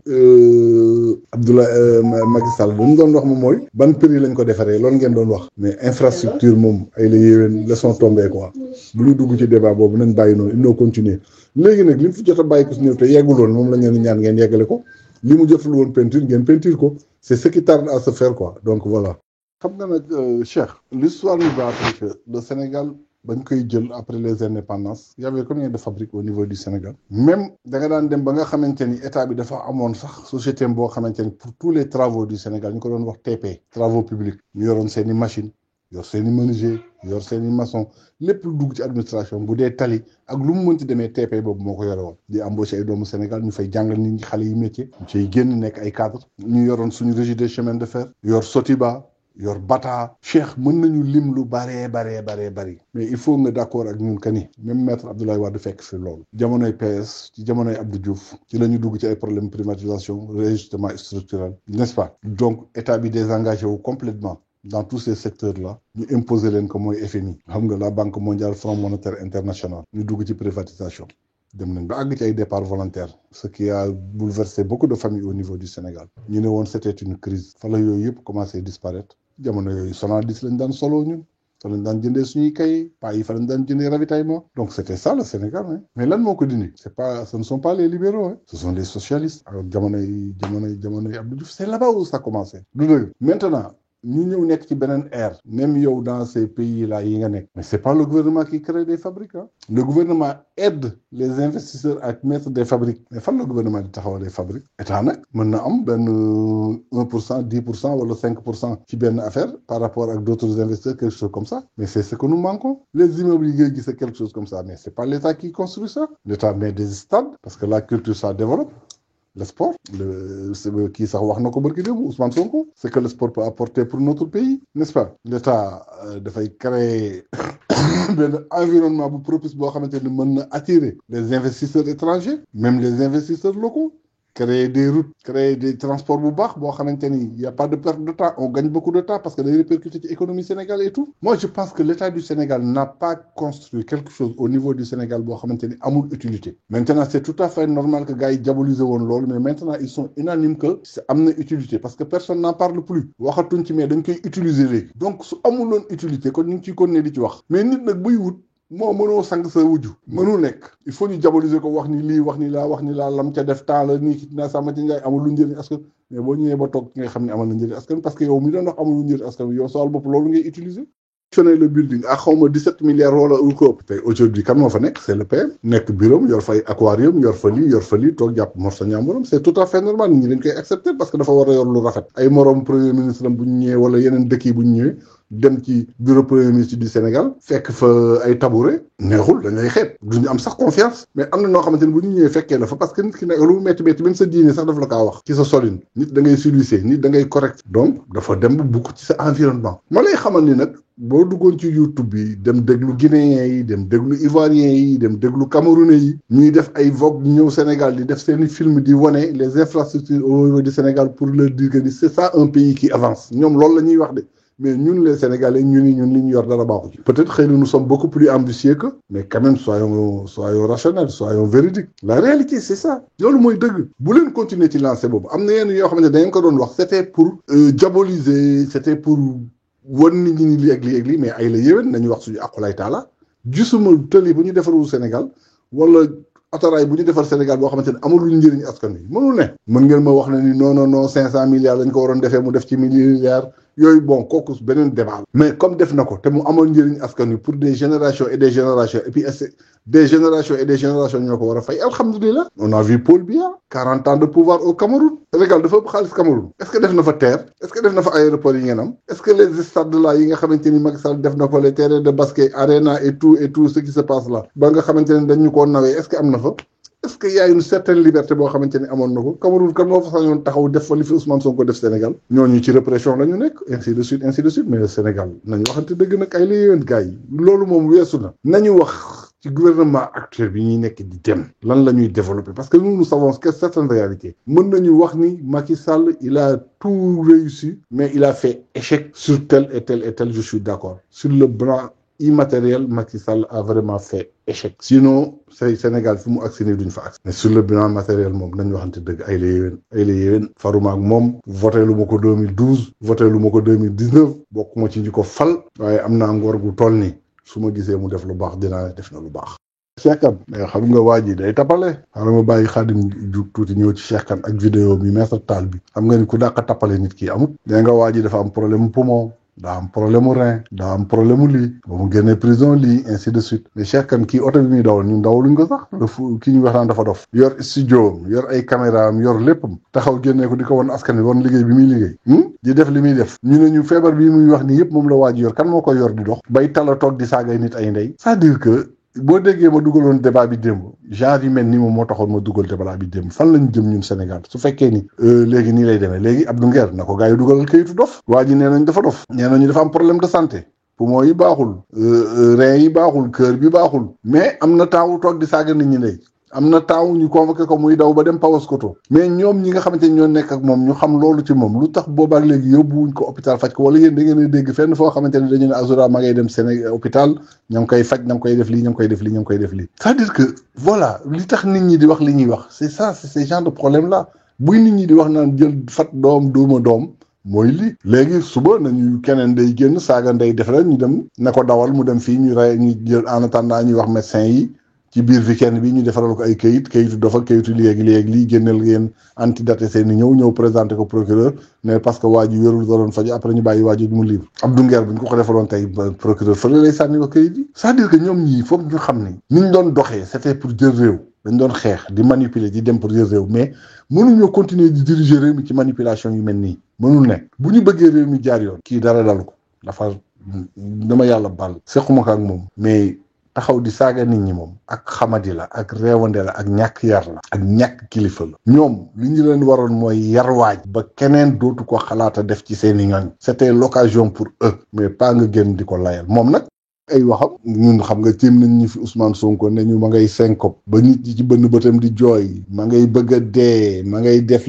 Abdoulaye Macky Sall lu ñu doon wax moom mooy ban prix lañ ko defaree loolu ngeen doon wax mais infrastructure moom ay la yéwén laissons tomber quoi bu ñu dugg ci débat boobu nañ bàyyi noonu il faut continuer léegi nag li mu fi jot a bàyyi ko si ñëw te yegguloon moom la ngeen ñaan ngeen yeggale ko li mu jotul woon peinture ngeen peinture ko c'est ce qui tarde à se faire quoi donc voilà. xam nga nag Cheikh l'histoire nous a appris que le Sénégal bañ koy jël après les indépendances il y avait combien de fabriques au niveau du Sénégal même da nga daan dem ba nga xamante ni état bi dafa amoon sax société boo xamante ni pour tous les travaux du Sénégal ñu ko doon wax TP travaux publics ñu yoroon seen i machine yor seen i menuisier yor seen i maçon lépp lu dugg ci administration bu dee tali ak lu mu mënti demee TP boobu moo ko yore woon di embaucher ay doomu Sénégal ñu fay jàngal nit ñi xale yi métier ñu ciy génn nekk ay cadre ñu yoroon suñu régie des chemins de fer yor Sotiba yor Bata Cheikh mën nañu lim lu bari mais il faut nga d'accord ak ñun que ni même maître Abdoulaye Wade fekk fi loolu jamonoy PS ci jamonoy Abdou Diouf ci la ñu dugg ci ay problème privatisation réajustement structurel n'est-ce pas donc état bi désengagé wu complètement dans tous ces secteurs là ñu imposer leen ko mooy FMI xam nga la Banque mondiale Fonds monétaire international ñu dugg ci privatisation dem nañ ba àgg ci ay départ volontaire ce qui a bouleversé beaucoup de familles au niveau du Sénégal ñu ne woon c'était une crise fa la yooyu yëpp commencé disparaître jamono yooyu Sonadis lañ daan solo ñun fa lañ daan jëndee suñuy kay paa yi fa lañ daan jëndee ravitaillement donc c'était ça le Sénégal hein mais lan moo ko dindi ce ne sont pas les libéraux hein ce sont les socialistes alors jamonoy Abdou Diouf c'est là-bas où ça a commencé du dëgg maintenant ñu ñëw nekk ci beneen ère même yow dans ces pays là yi nga nekk mais c'est pas le gouvernement qui crée des fabriques hein le gouvernement aide les investisseurs à mettre des fabriques mais fan la gouvernement di taxawal des fabriques état nag mën na am benn 1% 10% wala 5% ci benn affaire par rapport ak d'autres investisseurs quelque chose comme ça mais c'est ce que nous manquons les immeubles yi ngay gis c'est quelque chose comme ça mais c'est pas l'État qui construit ça l'État met des stades parce que la culture ça développe le sport kii sax wax na ko barki démb Ousmane Sonko c'est que le sport peut apporter pour notre pays n'est-ce pas l'État dafay créer benn environnement bu propice boo xamante ni mën na attirer les investisseurs étrangers même les investisseurs locaux créer des routes créer des transports bu baax boo xamante ni y a pas de perte de temps on gagne beaucoup de temps parce que day répercuter ci économie sénégalaise et tout moi je pense que l'État du Sénégal n'a pas construit quelque chose au niveau du Sénégal boo xamante ni amul utilité maintenant c'est tout à fait normal que gars yi diaboliser woon loolu mais maintenant ils sont unanimes que am na utilité parce que personne n'en parle plus waxatuñ ci mais dañ koy utiliser léegi donc su amuloon utilité kon ñu ngi ciy continuer di ci wax mais nit nag buy wut moo mënoo sang sa wujju mënul nekk il faut ñu diaboliser ko wax ni lii wax ni laa lam ca def temps la nii naa sama ci njaay amul lu njëriñ askan mais boo ñëwee ba toog nga xam ne amal na njëriñ askan parce que yow mi doon wax amul lu njëriñ askan yow sa wàll bopp loolu ngay utiliser fonctionner le building ak xawma 17 milliards wala lu ko ëpp tey aujourd'hui kan moo fa nekk c'est le PM nekk bureau yor fay aquarium yor fa lii toog jàpp mor sa ñaamuram c'est tout à fait normal nit ñi dañ koy accepter parce que dafa war a yor lu rafet ay moroom premier ministre am bu ñu ñëwee wala yeneen dëkk yi bu ñu ñëwee dem ci bureau premier ministre du Sénégal fekk fa ay tabouret neexul dañ lay xeeb duñu am sax confiance mais am na noo xamante ne bu ñu ñëwee fekkee la fa parce que nit ki nekk lu mu métti métti même sa diine sax daf la kaa wax ci sa solin nit da ngay civilisé nit da ngay correct donc dafa dem ba bukk ci sa environnement ma lay xamal ni nag boo duggoon ci YouTube bi dem déglu guinéens yi dem déglu ivoiriens yi dem déglu camerounais yi ñuy def ay vogue ñëw Sénégal di def seeni film di wane les infrastructures au niveau du Sénégal pour leur dire que ni c'est ça un pays qui avance ñoom loolu la ñuy wax de mais ñun les Sénégalais ñun li ñu yor dara baaxu ci peut-être xëy na nous sommes beaucoup plus ambitieux que mais quand même soyons rationnels soyons véridiques la réalité c'est ça loolu mooy dëgg bu leen continuer ci lancé boobu am na yenn yoo xamante ne da ngeen ko doon wax c'était pour diaboliser c'était pour wan nit ñi lii ak lii mais ay la yéwén nañu wax suñu aqulay taala gisuma tëli bu ñu defarul Sénégal wala autorail bu ñu defar Sénégal boo xamante ne amul njëriñ askan wi mënul ne mën ngeen ma wax ne ni non 500 milliards lañ ko waroon defee mu def ci milliards yooyu bon kooku beneen débat mais comme def na ko te mu amoon njëriñ askan wi pour des générations et des générations et puis des générations et des générations ñoo ko war a fay alhamdulilah on a vu Paul Biya 40 ans de pouvoir au Cameroun Sénégal dafa ëpp xaalis Cameroun est-ce que def na fa terre est-ce que def na fa aéroport yi ngeen am est-ce que les stades là yi nga xamante ni Macky Sall def na fa les terrains de basket arena et tout ce qui se passe là ba nga xamante ne dañu koo nawee est-ce que am na fa est-ce que y a une certaine liberté boo xamante ni amoon na ko Cameroun kan moo fa sañoon taxaw def fa li fi Ousmane Sonko def Sénégal ñooñu ci répression la ñu nekk ainsi de suite mais le Sénégal nañu waxante dëgg nag ay la yéwén gars yi loolu moom weesu na nañu wax ci gouvernement actuel bi ñuy nekk di dem lan la ñuy développer parce que nous savons que certaines réalités mën nañu wax ni Macky Sall il a tout réussi mais il a fait échec sur tel et tel je suis d'accord sur le plan immatériel Macky Sall a vraiment fait échec sinon say Sénégal fi mu agsi nii duñ fa agsi mais sur le bilan matériel moom nañ waxante dëgg ay la yéwén faruma ak moom voté lu ma ko 2012 voté lu ma ko 2019 bokkuma ci ñi ko fal waaye am naa ngor gu toll nii su ma gisee mu def lu baax dinaa def na lu baax Cheikh Kane mais xam nga waa ji day tappale xaaral ma bàyyi Xaadim ju tuuti ñëw ci Cheikh Kane ak vidéo bi Maître Tall bi xam nga ni ku dàq tappale nit ki amut nee nga waa ji dafa am problème poumon daa am problème mu rein daa am problème mu lii ba mu génnee prison lii ainsi de suite mais Cheikh Kane kii oto bi muy dawal ñun dawaluñ ko sax kii ñu wax naan dafa dof yor studio yor ay caméra am yor léppam taxaw génnee ko di ko won askan wi won liggéey bi muy liggéey di def li muy def ñu ne ñu feebar bii muy wax ni yëpp moom la waa ji yor kan moo koy yor di dox bay tala toog di saagay nit ay ndey c'est-à-dire que boo déggee ma dugaloon débat bi démb genre yu mel ni moom moo taxoon ma dugal débat bi démb fan lañu jëm ñun Sénégal su fekkee ni léegi nii lay demee léegi Abdou Nguer na ko gars yi dugalal kayitu dof waa ji nee nañ dafa dof nee nañu dafa am problème de santé poumon yi baaxul rein yi baaxul cœur bi baaxul mais am na temps wu toog di saaga nit ñi ndey am na temps ñu convoqué ko muy daw ba dem Paoskoto mais ñoom ñi nga xamante ni ñoo nekk ak moom ñu xam loolu ci moom lu tax boobaak léegi yóbbuwuñ ko hôpital faj ko wala yéen da ngeen a dégg fenn foo xamante ne dañu ne Azoura ma ngay dem Sénégal hôpital ña ngi koy faj ña ngi koy def lii ña ngi koy def lii ña ngi koy def lii c'est-à-dire que voilà li tax nit ñi di wax li ñuy wax c'est ça c'est ce genre de problème là buy nit ñi di wax naan jël fat doom duuma doom mooy lii léegi suba nañu keneen day génn saaga nday def rek ñu dem na ko dawal mu dem fii ñu rey ñu jël en attendant ñuy wax médecin yi ci biir weekend bi ñu defaral ko ay kayitu dafa kayitu léegi lii génneel ngeen antidaté seeni ñëw présenté ko procureur mais parce que waa ji wérul da doon faju après ñu bàyyi waa ji mu libre Abdou Nguer bu ñu ko defaloon tey procureur fële lay sànni ko kayit yi c'est-à-dire que ñoom ñii foog ñu xam ni ñu doon doxee c'était pour jël réew dañ doon xeex di manipuler di dem pour jël réew mais mënuñoo continuer di diriger réew mi ci manipulation yu mel nii mënul nekk bu ñu bëggee réew mi jaar yoon kii dara dal ko dafa dama yàlla baal sequma ko ak moom mais taxaw di saaga nit ñi moom ak xamadi la ak réewande la ak ñàkk yar la ak ñàkk kilifa la ñoom li ñu leen waroon mooy yarwaaj ba keneen dootu ko xalaata def ci seeni ñoñ c'était l'occasion pour eux mais pas nga génn di ko layal moom nag ay waxam ñun xam nga tiim nañ ñu fi Ousmane Sonko ne ñu ma ngay syncope ba nit ñi ci bënn bëtam di jooy ma ngay bëgg a dee ma ngay def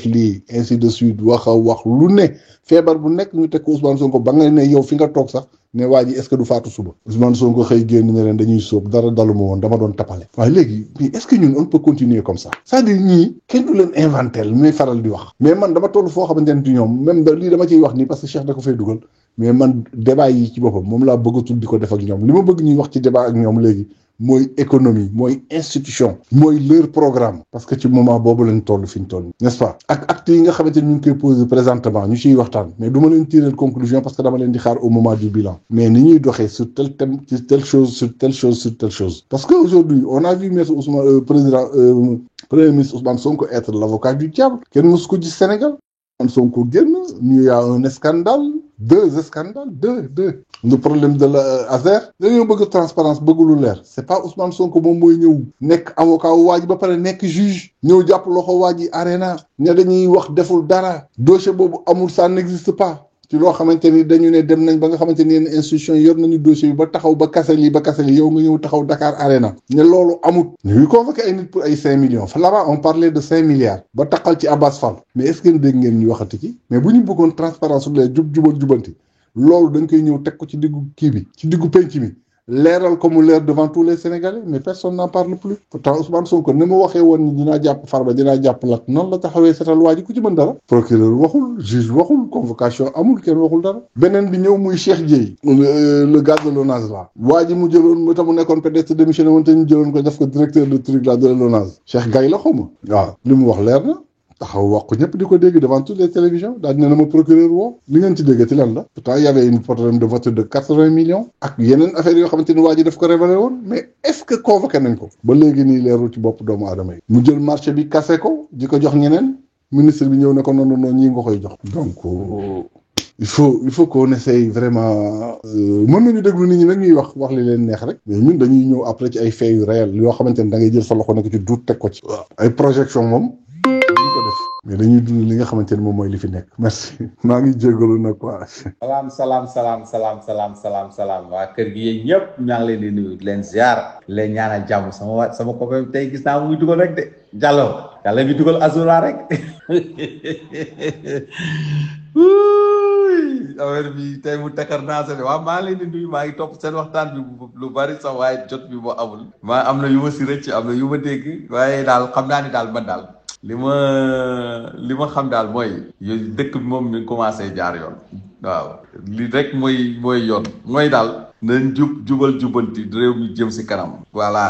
lii ainsi de suite wax lu ne feebar bu nekk ñu teg ko Ousmane Sonko ba nga ne yow fi nga toog sax ne waa ji est-ce que du faatu suba Ousmane Sonko xëy génn ne leen dañuy sóob dara daluma woon dama doon tappale waaye léegi mais est-ce que ñun on peut continuer comme ça c'est-à-dire ñii kenn du leen inventé lu muy faral di wax mais man dama toll foo xamante ne ñoom même lii dama ciy wax nii parce que Cheikh da ko fay dugal mais man débat yi ci boppam moom laa bëggatul di ko def ak ñoom li ma bëgg ñuy wax ci débat ak ñoom léegi mooy économie mooy institution mooy leur programme parce que ci moment boobu lañ toll fi ñu toll n'est-ce pas ak actes yi nga xamante ni ñu ngi koy posé présentement ñu ciy waxtaan mais du ma leen tirer conclusion parce que dama leen di xaar au moment du bilan mais ni ñuy doxee sur tel thème sur telle chose sur telle chose sur telle chose parce que aujourd'hui on a vu maître Ousmane premier ministre Ousmane Sonko être l'avocat du diable kenn mësu ko gis Sénégal Ousmane Sonko génn ñu y a un scandale deux scandales deux le problème de la Azer dañoo bëgg transparence bëgg lu leer c'est pas Ousmane Sonko moom mooy ñëw nekk avocat wu waa ji ba pare nekk juge ñëw jàpp loxo waa ji arena ne dañuy wax deful dara dossier boobu amul ça n'existe pas ci loo xamante ni dañu ne dem nañ ba nga xamante ni yenn institution yor nañu dossier bi ba taxaw ba kasali yow nga ñëw taxaw Dakar Arena ne loolu amut ñu ngi convoqué ay nit pour ay 5 millions fa là-bas on parlait de 5 milliards ba taxal ci Abbas Fall mais est-ce que dégg ngeen ñu waxati ci mais bu ñu bëggoon transparence su lee jubal jubanti loolu dañ koy ñëw teg ko ci diggu kii bi ci diggu penc mi leeral ko mu leer devant tous les Sénégalais mais personne n'en parle plus pourtant Ousmane Sonko ni ma waxee woon ni dinaa jàpp Farba dinaa jàpp Lat noonu la taxawee setal waa ji ku ci mën dara procureur waxul juge waxul convocation amul kenn waxul dara beneen bi ñëw muy Cheikh Dieye le gars de l'ONAS là waa ji mu jëloon mu tax mu nekkoon PDS démissionné woon te ñu jëloon ko def ko directeur de truc là de l'ONAS Cheikh Gaye la xaw ma waaw li mu wax leer na taxaw wax ko ñëpp di ko dégg devant toutes les télévisions daal ne na ma procureur woo li ngeen ci dégg ci lan la pourtant y avait une problème de voiture de 80 millions ak yeneen affaires yoo xamante ni waa ji daf ko révélé woon mais est-ce que convoqué nañ ko ba léegi nii leerul ci bopp doomu aadama yi mu jël marché bi kase ko di ko jox ñeneen ministre bi ñëw ne ko noonu ñii nga koy jox donc il faut qu'on essaye vraiment mën nañu déglu nit ñi nag ñuy wax li leen neex rek mais ñun dañuy ñëw après ci ay faits yu réel yoo xamante ni da ngay jël sa loxo nekk ci duut teg ko ci ay projection moom mais dañuy dund li nga xamante ni moom mooy li fi nekk merci maa ngi jégalu nag quoi. salaam waa kër gi yéen ñëpp ñaa ngi leen di nuyu di leen ziar leen ñaanal jàmm sama copain tey gis naa muy dugal rek de Diallo ngi dugal Azura rek affaire bi tey mu takkar naa se waaw maa ngi leen di nuyu maa ngi topp seen waxtaan bi lu bari sax waaye jot bi moo amul maa am na yu ma si rëcc am na yu ma dégg waaye daal xam naa ni daal man daal li ma xam daal mooy dëkk bi moom mi ngi commencé jaar yoon waaw li rek mooy yoon mooy daal nañ jubal jubanti réew mi jëm si kanam voilà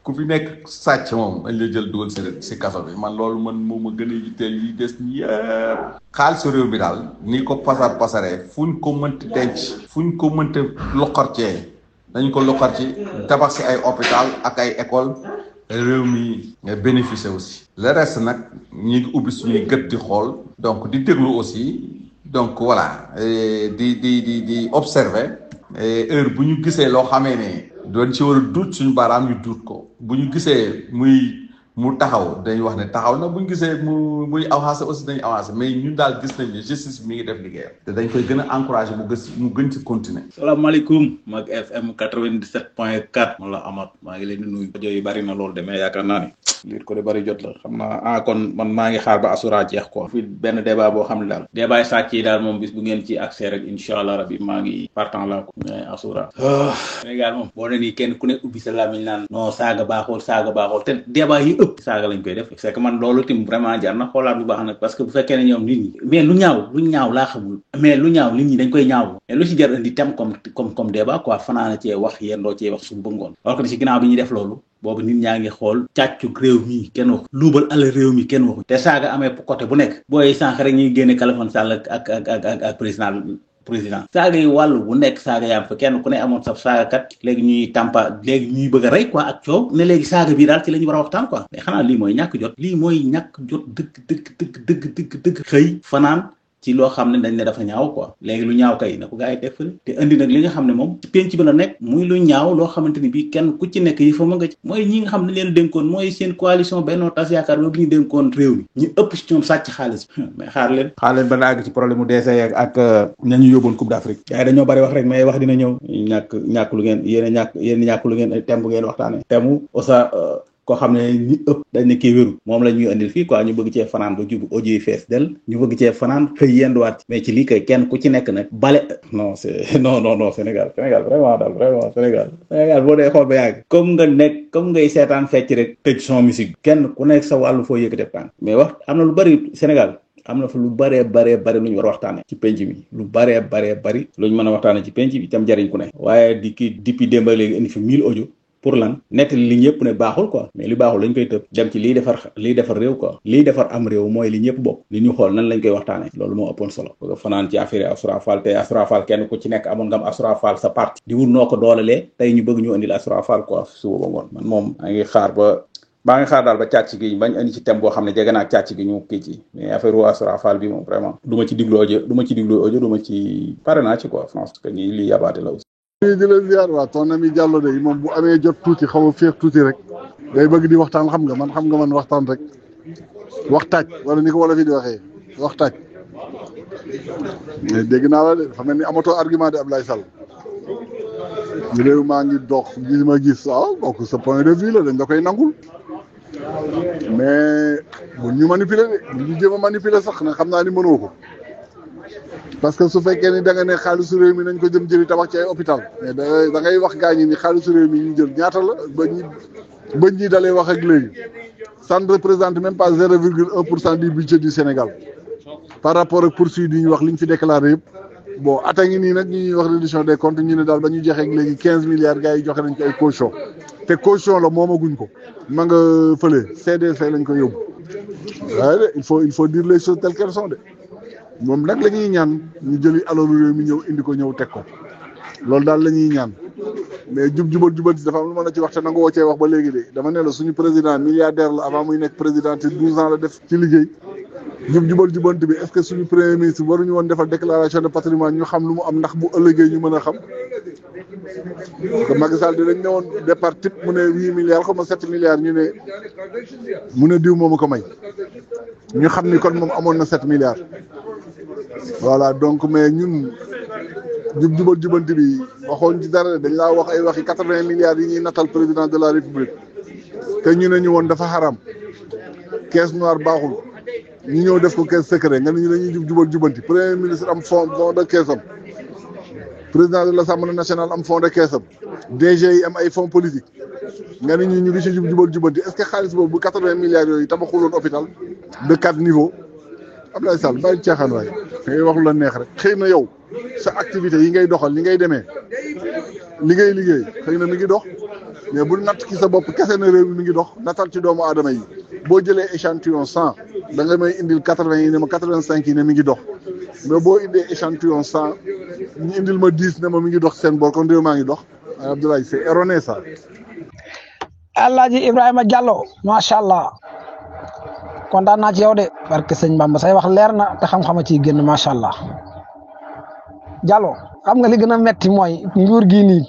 ku fi nekk sàcc moom dañ la jël dugal si kaso bi man loolu man moom ma gën a yitteel yi des yëpp xaalisu réew bi daal ni ko pasaree fuñ ko mënti denc fuñ ko mënti loqarcee dañ ko loqarci tabax si ay hôpital ak ay école réew mi nga bénéficier aussi le reste nag ñi ngi ubbi suñuy gët di xool donc di déglu aussi donc voilà di observer heure bu ñu gisee loo xamee ne doon ci war a duut suñu baaraam ñu duut ko bu ñu gisee mu taxaw dañuy wax ne taxaw na bu ñu gisee muy avancé aussi dañuy avancé mais ñun daal gis nañ ne justice mi ngi def liggéeyam te dañ koy gën a encouragé mu gën ci continuer. salaamaaleykum Mag FM 97.4 man la Amath maa ngi leen di nuyu. rajo yi bari na loolu de mais yaakaar naa ne liir ko de bari jot la xam naa kon man maa ngi xaar ba Asura jeex quoi. fi benn débat boo xam ne daal. débat sàcc yi daal moom bis bu ngeen ci accès rek incha allah rabi maa ngi partant la ko mais Asura. Sénégal moom boo ne nii kenn ku ne ubbi sa làmmiñ naan non saaga baaxul te débat yi saaga lañ koy def c'est que man loolu tim vraiment jar na xoolaat bu baax nag parce que bu fekkee ne ñoom nit ñi mais lu ñaaw laa xamul mais lu ñaaw nit ñi dañ koy ñaaw mais lu ci jar indi thème comme débat quoi fanaana cee wax yendoo cee wax suñu bëggoon alors que ci ginnaaw bi ñuy def loolu boobu nit ñaa ngi xool càccu réew mi kenn waxu luubal àll réew mi kenn waxu te saaga amee côté bu nekk booy sànq rek ñuy génne Khalifa Sall ak président saaga yi wàllu bu nekk saaga yaam fa kenn ku ne amoon sa saagakat léegi ñuy bëgg a rey quoi ak coow ne léegi saaga bii daal ci la ñu war a waxtaan quoi mais xanaa lii mooy ñàkk jot dëgg xëy fanaan ci loo xam ne dañ ne dafa ñaaw quoi léegi lu ñaaw kay na ko gars yi def fële te indi nag li nga xam ne moom ci penc bi la nekk muy lu ñaaw loo xamante ni bii kenn ku ci nekk yi fa ma nga ci mooy ñi nga xam ne leen dénkoon mooy seen coalition Benno Tas Yaakaar boobu ñu dénkoon réew mi ñu ëpp ci ñoom sàcc xaalis mais xaar leen ba na àgg ci problème mu DC ak nañu yóbboon Coupe d'Afrique gars yi dañoo bari wax rek mais wax dina ñëw ñàkk lu ngeen yéen ñàkk lu ngeen thème bu ngeen waxtaane thème osa koo xam ne ñi ëpp dañ ne kii wéru moom la ñuy indil fii quoi ñu bëgg cee fanaan ba jub audio yi fees del ñu bëgg cee fanaan xëy yenduwaat mais ci lii kay kenn ku ci nekk nag bale non Sénégal vraiment daal vraiment Sénégal boo dee xool ba yàgg comme ngay seetaan fecc rek tëj son musique kenn ku nekk sa wàllu foo yëkkati tànk mais wax am na lu bari Sénégal am na fa lu baree lu ñu war a waxtaane ci penc mi lu baree bari lu ñu mën a waxtaane ci penc bi tam jariñ ku ne waaye depuis démb léegi indi fi 1000 audio pour lan nettali li ñëpp ne baaxul quoi mais li baaxul lañ koy tëb dem ci liy defar réew quoi liy defar am réew mooy li ñëpp bokk li ñu xool nan lañ koy waxtaane loolu moo ëppoon solo bëgg fanaan ci affaire Assoura Fall te Assoura Fall kenn ku ci nekk amoon nga am Assoura Fall sa parti di wut noo ko doolelee tey ñu bëgg ñu indil Assoura Fall quoi suba ba ngoon man moom maa ngi xaar daal ba càcc gi bañ indi ci thème boo xam ne jege naa càcc gi ñu kii ci mais affaire wu Assoura Fall bi moom vraiment du ma ci diglu audio du ma ci pare naa ci quoi France que ñi lii yabaate la aussi di la ziar waa ton ami Diallo de moom bu amee jot tuuti xaw a féex tuuti rek day bëgg di waxtaan xam nga man waxtaan rek waxtaaj wala ni ko wala fi di waxee waxtaaj mais dégg naa la de dafa mel ni amatoo argument de Ablaye Sall réew maa ngi dox gis waaw donc sa point de vue la dañ la koy nangul mais bu ñu manipuler de bu ñu jéem a manipuler sax na xam naa ni mënoo ko parce que su fekkee ni da nga ne xaalisu réew mi nañ ko jëm jëli tabax ci ay hôpital mais da ngay wax gaañi ni xaalisu réew mi ñu jël ñaata la ba ñi dalee wax ak léegi ça ne représente même pas 0,1% du budget du Sénégal par rapport ak poursuite yi ñu wax li ñu fi déclaré yëpp bon ata ngi nii nag ñuy wax reddition des comptes ñu ne daal ba ñu joxe ak léegi 15 milliards gars yi joxe nañ ko ay caution te caution la moomaguñ ko ma nga fële CDC lañ ko yóbbu waaye de il faut dire les choses telles qu'elles sont de moom nag la ñuy ñaan ñu jëli alalu réew mi ñëw indi ko ñëw teg ko loolu daal la ñuy ñaan mais jubal si dafa am lu ma la ci wax te nangu woo cee wax ba léegi de dama ne la suñu président milliardaire la avant muy nekk président te 12 ans la def ci liggéey jubanti bi est-ce que suñu premier ministre waruñu woon defal déclaration de patrimoine ñu xam lu mu am ndax bu ëllëgee ñu mën a xam que Macky Sall dinañ ne woon départ type mu ne 8 milliards xaw ma 7 milliards ñu ne mu ne diw moomu ko may ñu xam ni kon moom amoon na 7 milliards voilà donc mais ñun jubanti bi waxoon ci dara dañ laa wax ay waxi 80 milliards yi ñuy nattal président de la république te ñu ne ñu woon dafa xaram caisse noire baaxul ñu ñëw def ko caisse secret nga ne ñu dañuy jubanti premier ministre am fond de caisse am président de l'Assemblée nationale am fond de caisse am DG yi am ay fonds politique nga ne ñu ngi ci jubanti est-ce que xaalis boobu bu 80 milliards yooyu tabaxuloon hôpital de 4 niveaux Abdoulaye Sall bàyyi caaxaan waay ngay wax lu la neex rek xëy na yow sa activité yi ngay doxal li ngay demee li ngay liggéey xëy na mi ngi dox mais bul natt ci sa bopp kese na réew mi ngi dox nattal ci doomu aadama yi boo jëlee échantillon 100 da nga may indil 80 yi ne ma 85 yi ne mi ngi dox mais boo indee échantillon 100 ñu indil ma 10 ne ma mi ngi dox seen bor kon réew maa ngi dox Abdoulaye c'est erroné ça. Alaaji Ibrahima Diallo macha allah kontaan naa ci yow de parce que sëñ Bamba say wax leer na te xam-xama ciy génn macha allah Diallo xam nga li gën a metti mooy nguur gii nii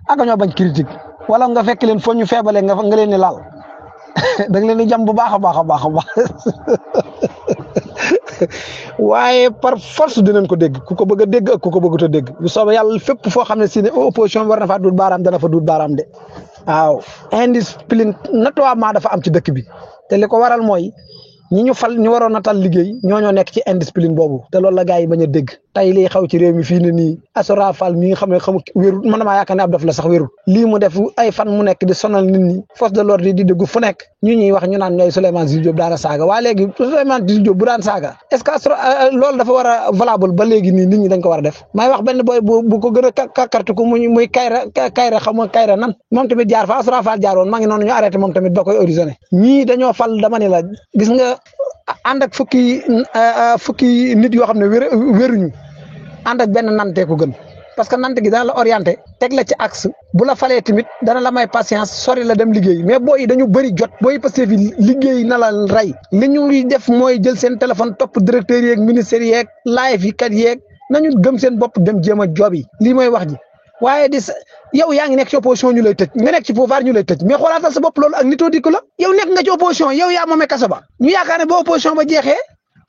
ak ñoo bañ critique wala nga fekk leen foo ñu feebalee nga leen di laal da nga leen di jam bu baax a baax waaye par force dinañ ko dégg ku ko bëgg a dégg ak ku ko bëggut a dégg bu soobee yàlla fépp foo xam ne si ne opposition war na faa duut baaraam dana fa duut baaraam de waaw indiscipline notoirement dafa am ci dëkk bi te li ko waral mooy ñi ñu fal ñu waroon a tal liggéey ñoo nekk ci indiscipline boobu te loolu la gars yi bañ a dégg tey lii xaw ci réew mi fii ne nii Assoura Fall mi nga xam ne wérut man damaa yaakaar ne ab dof la sax wérut lii mu def ay fan mu nekk di sonal nit ñi force de l'ordre yi di déggu fu nekk ñu ñuy wax ñu naan ñooy Souleymane Jules Diop daana saaga waa léegi Souleymane Jules Diop bu daan saaga est-ce que loolu dafa war a valable ba léegi nii nit ñi dañ ko war a def may wax benn boy bu ko gën a kartu ko muy kayra xam nga kayra nan moom tamit jaar fa Assoura Fall jaaroon maa ngi noonu ñu arrêté moom tamit ba koy auditionné ñii dañoo fal dama ne la gis nga ànd ak fukki nit yoo xam ne wéruñu ànd ak benn nante ko gën parce que nante gi dana la orienté teg la ci axe bu la falee tamit dana la may patience sori la dem liggéey mais booy yi dañu bëri jot booy Pastef fi liggéey na la rey li ñu def mooy jël seen téléphone topp directeurs yeeg ministères yeeg live yi kat yeeg nañu gëm seen bopp dem jéem a job yi lii mooy wax ji waaye yow yaa ngi nekk ci opposition ñu lay tëj nga nekk ci pouvoir ñu lay tëj mais xoolaatal sa bopp loolu ak nitoo dikk la yow nekk nga ci opposition yow yaa moomee kaso ba ñu yaakaar ne ba opposition ba jeexee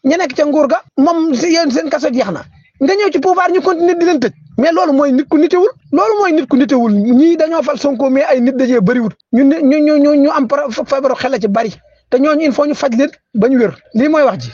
ñu nekk ca nguur ga moom yéen seen kaso jeex na nga ñëw ci pouvoir ñu continuer di leen tëj mais loolu mooy nit ku nitewul ñii dañoo fal Sonko mais ay nit dajee bëriwul ñu am feebaru xel ci bari te ñooñu il faut ñu faj leen ba ñu wér lii mooy wax ji.